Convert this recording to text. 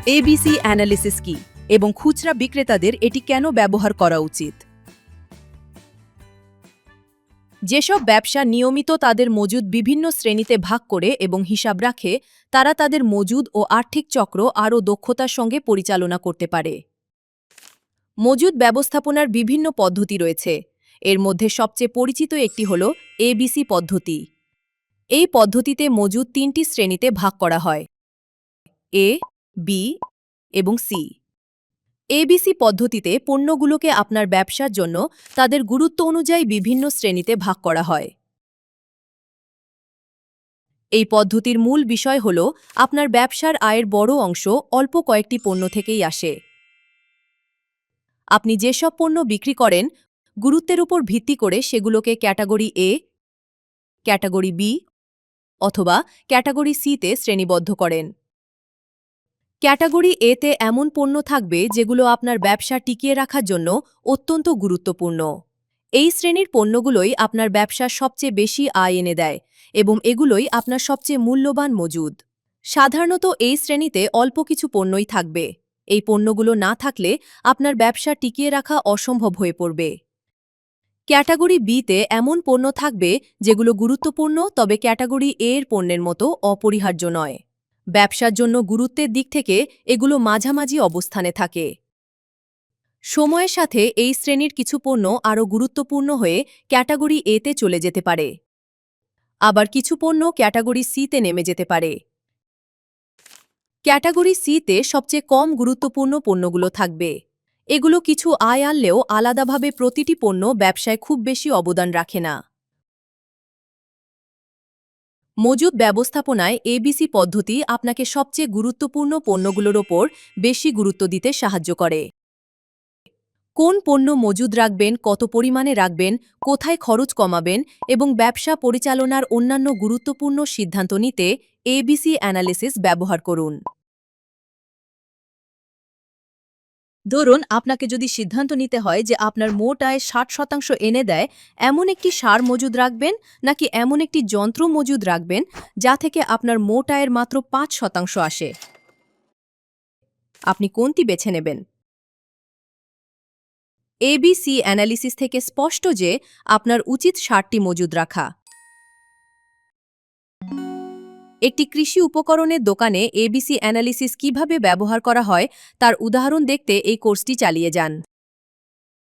ABC analysis কি এবং খুচরা বিক্রেতাদের এটি কেন ব্যবহার করা উচিত? যেসব ব্যবসা নিয়মিত তাদের মজুদ বিভিন্ন শ্রেণীতে ভাগ করে এবং হিসাব রাখে, তারা তাদের মজুদ ও আর্থিক চক্র আরও দক্ষতার সঙ্গে পরিচালনা করতে পারে। মজুদ ব্যবস্থাপনার বিভিন্ন পদ্ধতি রয়েছে। এর মধ্যে সবচেয়ে পরিচিত একটি হল এবিসি পদ্ধতি। এই পদ্ধতিতে মজুদ ৩টি শ্রেণীতে ভাগ করা হয়: এ, বি এবং সি। এবিসি পদ্ধতিতে পণ্যগুলোকে আপনার ব্যবসার জন্য তাদের গুরুত্ব অনুযায়ী বিভিন্ন শ্রেণীতে ভাগ করা হয়। এই পদ্ধতির মূল বিষয় হল আপনার ব্যবসার আয়ের বড় অংশ অল্প কয়েকটি পণ্য থেকেই আসে। আপনি যেসব পণ্য বিক্রি করেন, গুরুত্বের উপর ভিত্তি করে সেগুলোকে ক্যাটাগরি এ, ক্যাটাগরি বি অথবা ক্যাটাগরি সিতে শ্রেণীবদ্ধ করেন। ক্যাটাগরি এতে এমন পণ্য থাকবে যেগুলো আপনার ব্যবসা টিকিয়ে রাখার জন্য অত্যন্ত গুরুত্বপূর্ণ। এই শ্রেণীর পণ্যগুলোই আপনার ব্যবসার সবচেয়ে বেশি আয় এনে দেয় এবং এগুলোই আপনার সবচেয়ে মূল্যবান মজুদ। সাধারণত এই শ্রেণীতে অল্প কিছু পণ্যই থাকবে। এই পণ্যগুলো না থাকলে আপনার ব্যবসা টিকিয়ে রাখা অসম্ভব হয়ে পড়বে। ক্যাটাগরি বিতে এমন পণ্য থাকবে যেগুলো গুরুত্বপূর্ণ, তবে ক্যাটাগরি এর পণ্যের মতো অপরিহার্য নয়। ব্যবসার জন্য গুরুত্বের দিক থেকে এগুলো মাঝামাঝি অবস্থানে থাকে। সময়ের সাথে এই শ্রেণীর কিছু পণ্য আরও গুরুত্বপূর্ণ হয়ে ক্যাটাগরি এতে চলে যেতে পারে। আবার কিছু পণ্য ক্যাটাগরি সিতে নেমে যেতে পারে। ক্যাটাগরি সিতে সবচেয়ে কম গুরুত্বপূর্ণ পণ্যগুলো থাকবে। এগুলো কিছু আয় আনলেও আলাদাভাবে প্রতিটি পণ্য ব্যবসায় খুব বেশি অবদান রাখে না। মজুদ ব্যবস্থাপনায় এবিসি পদ্ধতি আপনাকে সবচেয়ে গুরুত্বপূর্ণ পণ্যগুলোর ওপর বেশি গুরুত্ব দিতে সাহায্য করে। কোন পণ্য মজুদ রাখবেন, কত পরিমাণে রাখবেন, কোথায় খরচ কমাবেন এবং ব্যবসা পরিচালনার অন্যান্য গুরুত্বপূর্ণ সিদ্ধান্ত নিতে এবিসি অ্যানালিসিস ব্যবহার করুন। ধরুন, আপনাকে যদি সিদ্ধান্ত নিতে হয় যে আপনার মোট আয় ৬০% এনে দেয় এমন একটি সার মজুদ রাখবেন, নাকি এমন একটি যন্ত্র মজুদ রাখবেন যা থেকে আপনার মোট আয়ের মাত্র ৫% আসে, আপনি কোনটি বেছে নেবেন? এবিসি অ্যানালিসিস থেকে স্পষ্ট যে আপনার উচিত সারটি মজুদ রাখা। একটি কৃষি উপকরণের দোকানে এবিসি অ্যানালিসিস কিভাবে ব্যবহার করা হয় তার উদাহরণ দেখতে এই কোর্সটি চালিয়ে যান।